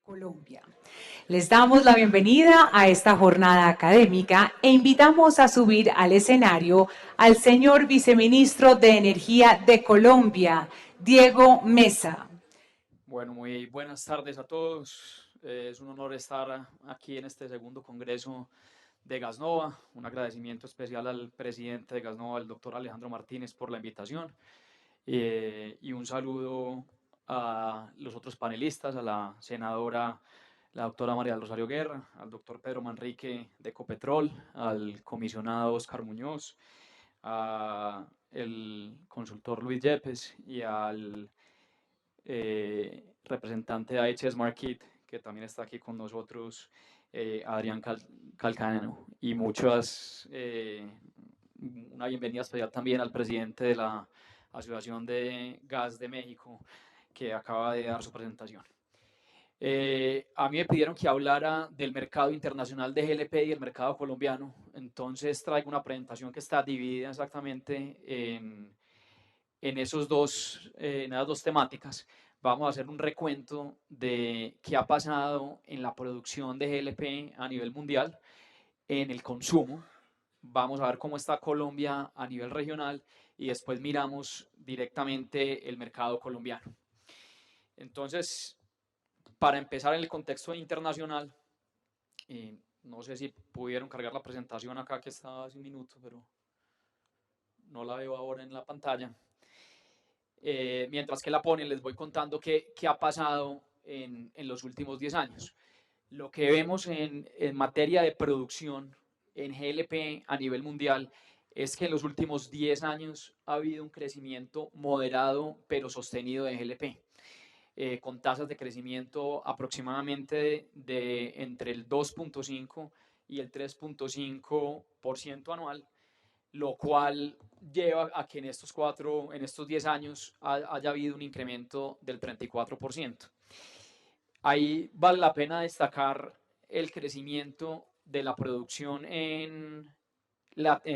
Colombia. Les damos la bienvenida a esta jornada académica e invitamos a subir al escenario al señor viceministro de Energía de Colombia, Diego Mesa. Bueno, muy buenas tardes a todos. Es un honor estar aquí en este segundo congreso de Gasnova. Un agradecimiento especial al presidente de Gasnova, el doctor Alejandro Martínez, por la invitación. Y un saludo a los otros panelistas, a la senadora, la doctora María del Rosario Guerra, al doctor Pedro Manrique de Ecopetrol, al comisionado Oscar Muñoz, al consultor Luis Yepes y al representante de IHS Markit, que también está aquí con nosotros, Adrián Calcano, y una bienvenida especial también al presidente de la Asociación de Gas de México, que acaba de dar su presentación. A mí me pidieron que hablara del mercado internacional de GLP y el mercado colombiano, entonces traigo una presentación que está dividida exactamente en esas dos temáticas. Vamos a hacer un recuento de qué ha pasado en la producción de GLP a nivel mundial, en el consumo. Vamos a ver cómo está Colombia a nivel regional y después miramos directamente el mercado colombiano. Entonces, para empezar en el contexto internacional, no sé si pudieron cargar la presentación acá que está hace un minuto, pero no la veo ahora en la pantalla. Mientras que la ponen, les voy contando qué ha pasado en los últimos 10 años. Lo que vemos en materia de producción en GLP a nivel mundial es que en los últimos 10 años ha habido un crecimiento moderado pero sostenido de GLP, con tasas de crecimiento aproximadamente de entre el 2.5 y el 3.5% anual, lo cual lleva a que en estos 10 años haya habido un incremento del 34%. Ahí vale la pena destacar el crecimiento de la producción en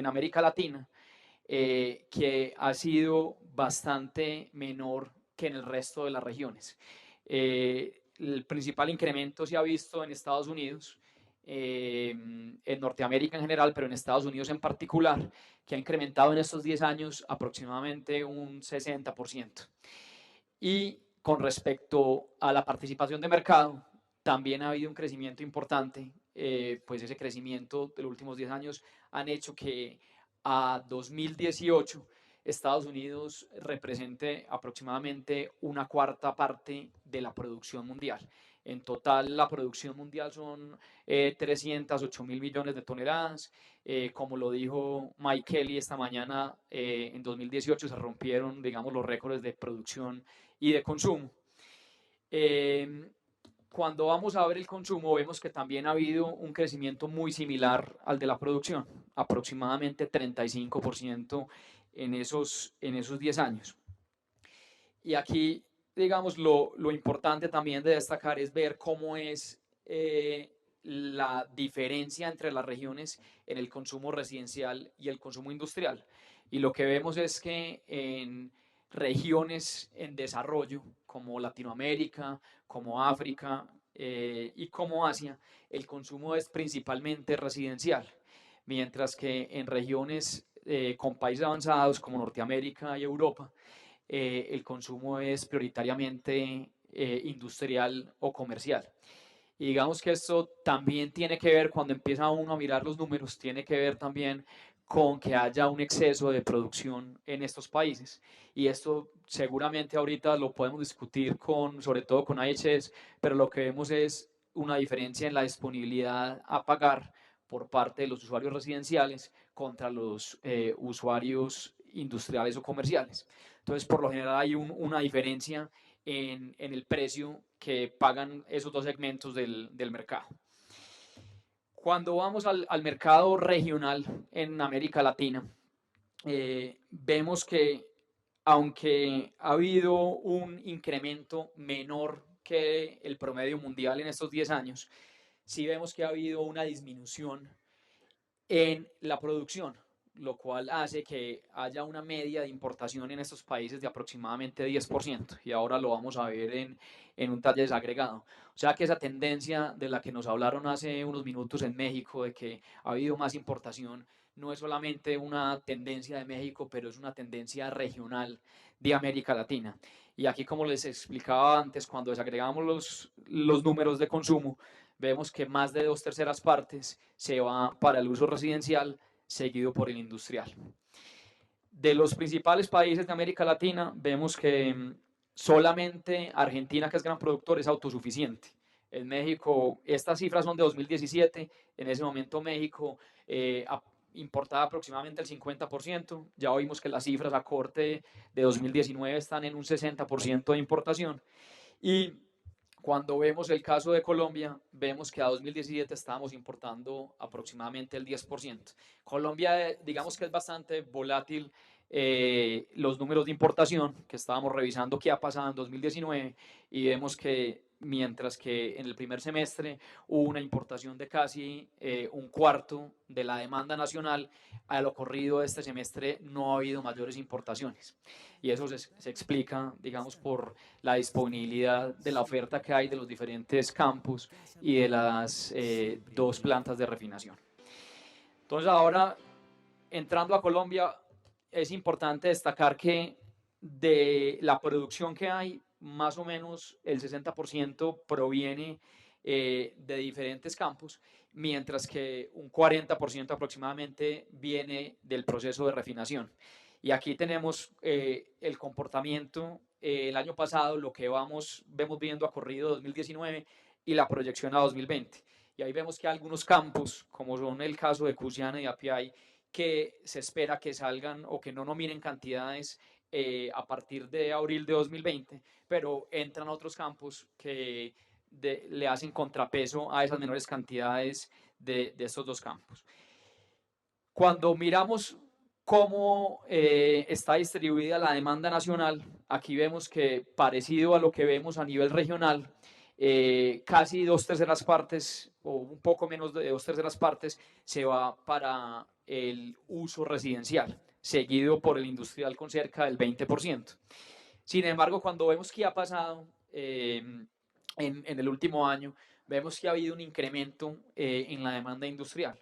América Latina, que ha sido bastante menor que en el resto de las regiones. El principal incremento se ha visto en Estados Unidos, en Norteamérica en general, pero en Estados Unidos en particular, que ha incrementado en estos 10 años aproximadamente un 60%. Y con respecto a la participación de mercado, también ha habido un crecimiento importante, pues ese crecimiento de los últimos 10 años han hecho que a 2018 Estados Unidos represente aproximadamente una cuarta parte de la producción mundial. En total, la producción mundial son 308 mil millones de toneladas. Como lo dijo Mike Kelly esta mañana, en 2018 se rompieron, digamos, los récords de producción y de consumo. Cuando vamos a ver el consumo, vemos que también ha habido un crecimiento muy similar al de la producción, aproximadamente 35% en esos 10 años. Y aquí, digamos, lo importante también de destacar es ver cómo es la diferencia entre las regiones en el consumo residencial y el consumo industrial. Y lo que vemos es que en regiones en desarrollo, como Latinoamérica, como África y como Asia, el consumo es principalmente residencial, mientras que en regiones con países avanzados como Norteamérica y Europa, el consumo es prioritariamente industrial o comercial. Y digamos que esto también tiene que ver, cuando empieza uno a mirar los números, tiene que ver también con que haya un exceso de producción en estos países. Y esto seguramente ahorita lo podemos discutir sobre todo con IHS, pero lo que vemos es una diferencia en la disponibilidad a pagar por parte de los usuarios residenciales contra los usuarios industriales o comerciales. Entonces, por lo general hay una diferencia en el precio que pagan esos dos segmentos del mercado. Cuando vamos al mercado regional en América Latina, vemos que aunque ha habido un incremento menor que el promedio mundial en estos 10 años, sí vemos que ha habido una disminución en la producción. lo cual hace que haya una media de importación en estos países de aproximadamente 10%, y ahora lo vamos a ver en un talle desagregado. O sea que esa tendencia de la que nos hablaron hace unos minutos en México, de que ha habido más importación, no es solamente una tendencia de México, pero es una tendencia regional de América Latina. Y aquí, como les explicaba antes, cuando desagregamos los números de consumo, vemos que más de 2/3 se va para el uso residencial, seguido por el industrial. De los principales países de América Latina, vemos que solamente Argentina, que es gran productor, es autosuficiente. En México, estas cifras son de 2017, en ese momento México importaba aproximadamente el 50%, ya oímos que las cifras a corte de 2019 están en un 60% de importación, y cuando vemos el caso de Colombia, vemos que a 2017 estábamos importando aproximadamente el 10%. Colombia, digamos que es bastante volátil los números de importación, que estábamos revisando qué ha pasado en 2019, y vemos que mientras que en el primer semestre hubo una importación de casi un cuarto de la demanda nacional, a lo corrido de este semestre no ha habido mayores importaciones. Y eso se explica, digamos, por la disponibilidad de la oferta que hay de los diferentes campus y de las dos plantas de refinación. Entonces ahora, entrando a Colombia, es importante destacar que de la producción que hay, más o menos el 60% proviene de diferentes campos, mientras que un 40% aproximadamente viene del proceso de refinación. Y aquí tenemos el comportamiento el año pasado, lo que vemos viendo a corrido 2019 y la proyección a 2020. Y ahí vemos que hay algunos campos, como son el caso de Cusiana y Apiay, que se espera que salgan o que no nominen cantidades a partir de abril de 2020, pero entran otros campos que le hacen contrapeso a esas menores cantidades de estos dos campos. Cuando miramos cómo está distribuida la demanda nacional, aquí vemos que, parecido a lo que vemos a nivel regional, casi 2/3 o un poco menos de 2/3 se va para el uso residencial, seguido por el industrial con cerca del 20%. Sin embargo, cuando vemos qué ha pasado en el último año, vemos que ha habido un incremento en la demanda industrial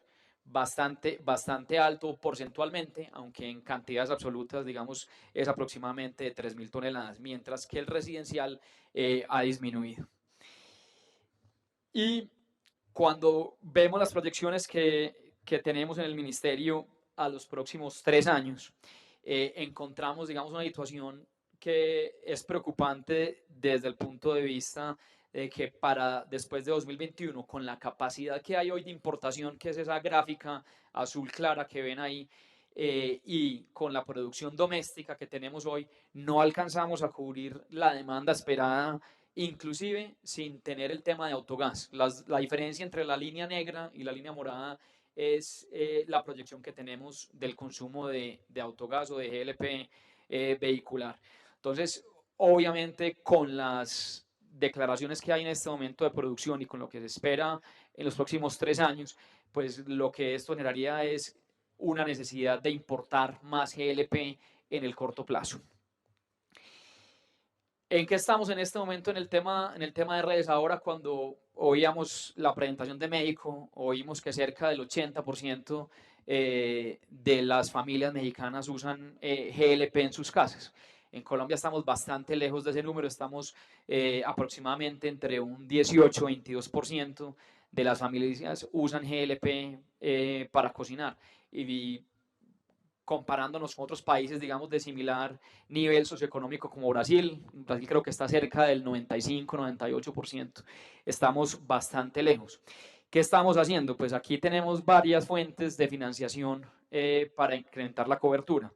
bastante alto porcentualmente, aunque en cantidades absolutas, digamos, es aproximadamente de 3.000 toneladas, mientras que el residencial ha disminuido. Y cuando vemos las proyecciones que tenemos en el ministerio a los próximos 3 años, encontramos, digamos, una situación que es preocupante desde el punto de vista de que para después de 2021, con la capacidad que hay hoy de importación, que es esa gráfica azul clara que ven ahí, y con la producción doméstica que tenemos hoy, no alcanzamos a cubrir la demanda esperada, inclusive sin tener el tema de autogás. La diferencia entre la línea negra y la línea morada es la proyección que tenemos del consumo de autogás o de GLP vehicular. Entonces, obviamente, con las declaraciones que hay en este momento de producción y con lo que se espera en los próximos 3 años, pues lo que esto generaría es una necesidad de importar más GLP en el corto plazo. ¿En qué estamos en este momento en el tema de redes? Ahora, cuando oíamos la presentación de México, oímos que cerca del 80% de las familias mexicanas usan GLP en sus casas. En Colombia estamos bastante lejos de ese número, estamos aproximadamente entre un 18 y 22% de las familias usan GLP para cocinar. Y comparándonos con otros países, digamos, de similar nivel socioeconómico como Brasil. Brasil creo que está cerca del 95-98%. Estamos bastante lejos. ¿Qué estamos haciendo? Pues aquí tenemos varias fuentes de financiación para incrementar la cobertura.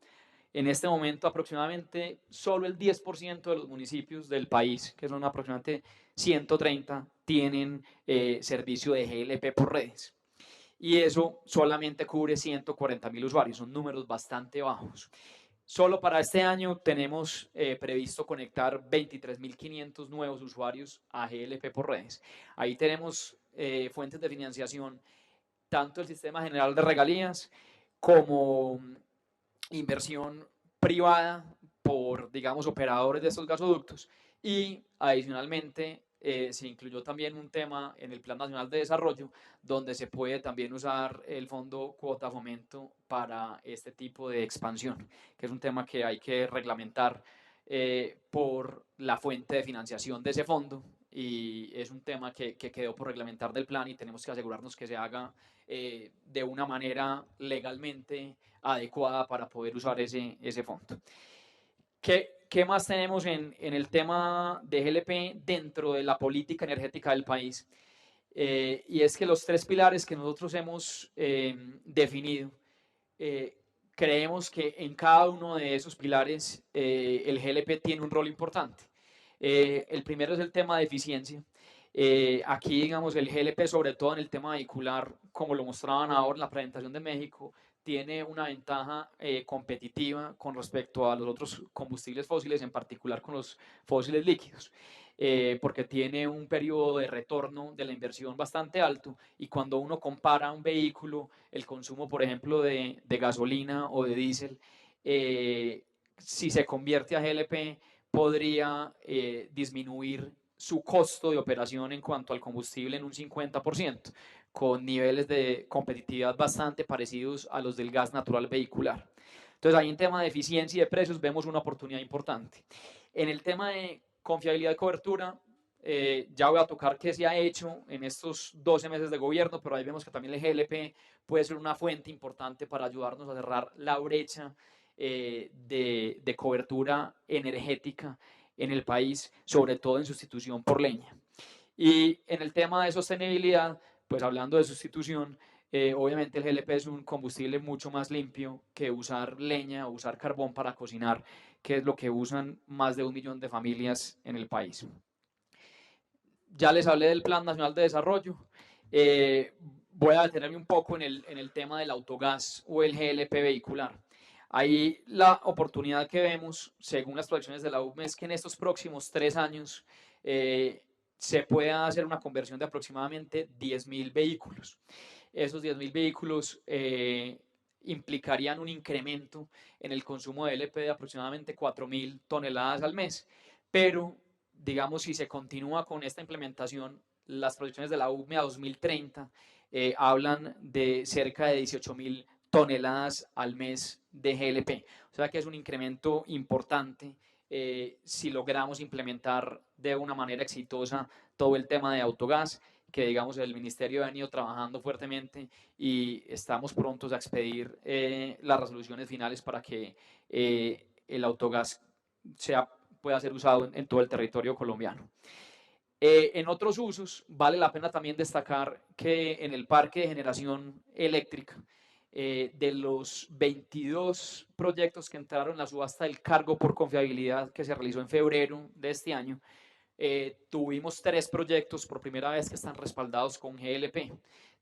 En este momento, aproximadamente solo el 10% de los municipios del país, que son aproximadamente 130, tienen servicio de GLP por redes. Y eso solamente cubre 140.000 usuarios, son números bastante bajos. Solo para este año tenemos previsto conectar 23.500 nuevos usuarios a GLP por redes. Ahí tenemos fuentes de financiación, tanto el Sistema General de Regalías como inversión privada por, digamos, operadores de estos gasoductos, y adicionalmente se incluyó también un tema en el Plan Nacional de Desarrollo donde se puede también usar el fondo cuota fomento para este tipo de expansión, que es un tema que hay que reglamentar por la fuente de financiación de ese fondo, y es un tema que quedó por reglamentar del plan y tenemos que asegurarnos que se haga de una manera legalmente adecuada para poder usar ese fondo. ¿Qué más tenemos en el tema de GLP dentro de la política energética del país? Y es que los tres pilares que nosotros hemos definido, creemos que en cada uno de esos pilares el GLP tiene un rol importante. El primero es el tema de eficiencia. Aquí, digamos, el GLP, sobre todo en el tema vehicular, como lo mostraban ahora en la presentación de México, tiene una ventaja competitiva con respecto a los otros combustibles fósiles, en particular con los fósiles líquidos, porque tiene un periodo de retorno de la inversión bastante alto, y cuando uno compara un vehículo, el consumo, por ejemplo, de gasolina o de diésel, si se convierte a GLP, podría disminuir su costo de operación en cuanto al combustible en un 50%, con niveles de competitividad bastante parecidos a los del gas natural vehicular. Entonces, ahí en tema de eficiencia y de precios vemos una oportunidad importante. En el tema de confiabilidad de cobertura, ya voy a tocar qué se ha hecho en estos 12 meses de gobierno, pero ahí vemos que también el GLP puede ser una fuente importante para ayudarnos a cerrar la brecha de cobertura energética en el país, sobre todo en sustitución por leña. Y en el tema de sostenibilidad, pues hablando de sustitución, obviamente el GLP es un combustible mucho más limpio que usar leña o usar carbón para cocinar, que es lo que usan más de 1 millón de familias en el país. Ya les hablé del Plan Nacional de Desarrollo. Voy a detenerme un poco en el tema del autogás o el GLP vehicular. Ahí la oportunidad que vemos, según las proyecciones de la UME, es que en estos próximos 3 años se pueda hacer una conversión de aproximadamente 10.000 vehículos. Esos 10.000 vehículos implicarían un incremento en el consumo de LP de aproximadamente 4.000 toneladas al mes, pero digamos, si se continúa con esta implementación, las proyecciones de la UME a 2030 hablan de cerca de 18.000 toneladas al mes de GLP. O sea que es un incremento importante si logramos implementar de una manera exitosa todo el tema de autogás, que digamos el ministerio ha venido trabajando fuertemente y estamos prontos a expedir las resoluciones finales para que el autogás pueda ser usado en todo el territorio colombiano. En otros usos, vale la pena también destacar que en el parque de generación eléctrica, de los 22 proyectos que entraron en la subasta del cargo por confiabilidad que se realizó en febrero de este año, tuvimos 3 proyectos por primera vez que están respaldados con GLP,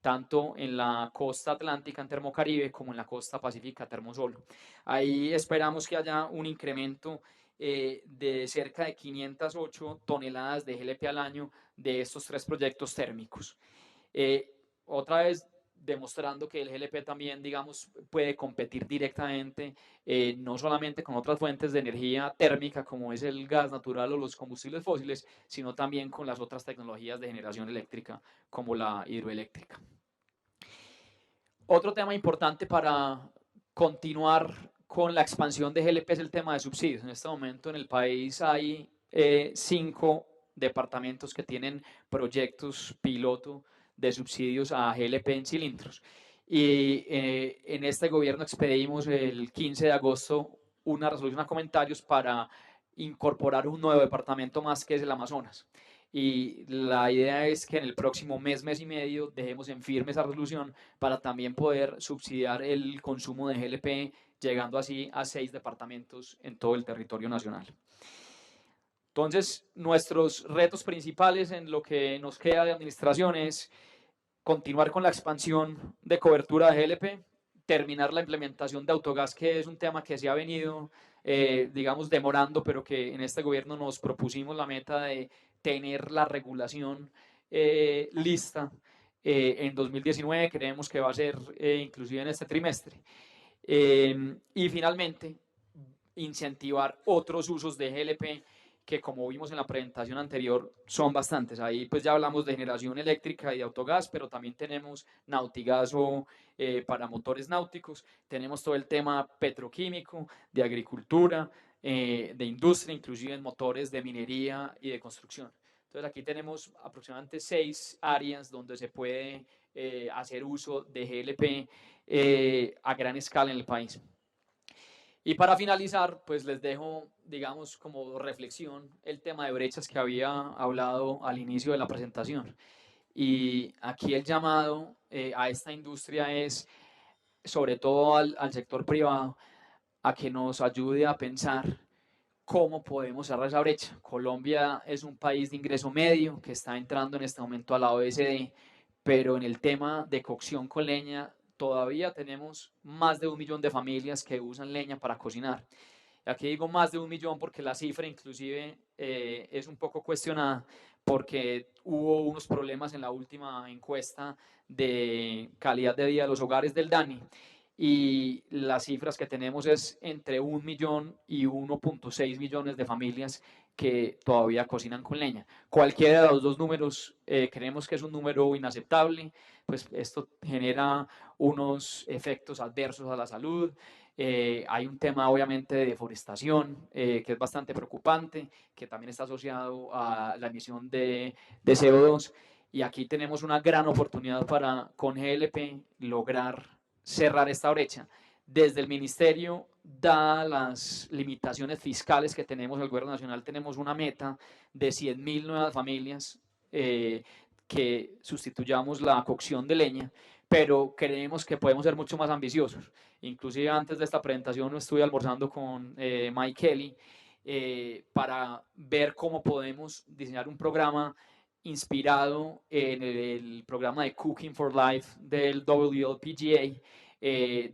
tanto en la costa atlántica en Termocaribe como en la costa pacífica Termosolo. Ahí esperamos que haya un incremento de cerca de 508 toneladas de GLP al año de estos 3 proyectos térmicos. Otra vez demostrando que el GLP también, digamos, puede competir directamente, no solamente con otras fuentes de energía térmica como es el gas natural o los combustibles fósiles, sino también con las otras tecnologías de generación eléctrica como la hidroeléctrica. Otro tema importante para continuar con la expansión de GLP es el tema de subsidios. En este momento en el país hay 5 departamentos que tienen proyectos piloto de subsidios a GLP en cilindros. Y en este gobierno expedimos el 15 de agosto una resolución a comentarios para incorporar un nuevo departamento más, que es el Amazonas. Y la idea es que en el próximo mes, mes y medio, dejemos en firme esa resolución para también poder subsidiar el consumo de GLP, llegando así a 6 departamentos en todo el territorio nacional. Entonces, nuestros retos principales en lo que nos queda de administración es continuar con la expansión de cobertura de GLP, terminar la implementación de autogás, que es un tema que se ha venido, digamos, demorando, pero que en este gobierno nos propusimos la meta de tener la regulación lista en 2019, creemos que va a ser inclusive en este trimestre. Y finalmente, incentivar otros usos de GLP que, como vimos en la presentación anterior, son bastantes. Ahí pues ya hablamos de generación eléctrica y de autogás, pero también tenemos nautigaso para motores náuticos, tenemos todo el tema petroquímico, de agricultura, de industria, inclusive en motores de minería y de construcción. Entonces aquí tenemos aproximadamente 6 áreas donde se puede hacer uso de GLP a gran escala en el país. Y para finalizar, pues les dejo, digamos, como reflexión el tema de brechas que había hablado al inicio de la presentación. Y aquí el llamado a esta industria es, sobre todo al sector privado, a que nos ayude a pensar cómo podemos cerrar esa brecha. Colombia es un país de ingreso medio que está entrando en este momento a la OECD, pero en el tema de cocción con leña todavía tenemos más de 1 millón de familias que usan leña para cocinar. Aquí digo más de 1 millón porque la cifra inclusive es un poco cuestionada porque hubo unos problemas en la última encuesta de calidad de vida de los hogares del DANI y las cifras que tenemos es entre 1 millón y 1,6 millones de familias que todavía cocinan con leña. Cualquiera de los dos números creemos que es un número inaceptable, pues esto genera unos efectos adversos a la salud. Hay un tema obviamente de deforestación que es bastante preocupante, que también está asociado a la emisión de CO2 y aquí tenemos una gran oportunidad para con GLP lograr cerrar esta brecha. Desde el ministerio, dadas las limitaciones fiscales que tenemos, el gobierno nacional, tenemos una meta de 100.000 nuevas familias que sustituyamos la cocción de leña, pero creemos que podemos ser mucho más ambiciosos. Inclusive antes de esta presentación estuve almorzando con Mike Kelly para ver cómo podemos diseñar un programa inspirado en el programa de Cooking for Life del WLPGA,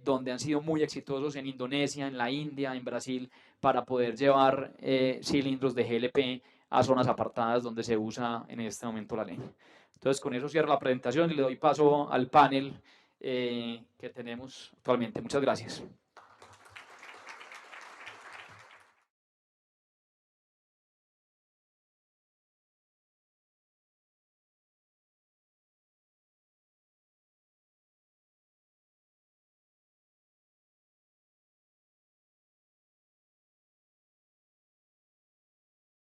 donde han sido muy exitosos en Indonesia, en la India, en Brasil, para poder llevar cilindros de GLP a zonas apartadas donde se usa en este momento la leña. Entonces, con eso cierro la presentación y le doy paso al panel que tenemos actualmente. Muchas gracias.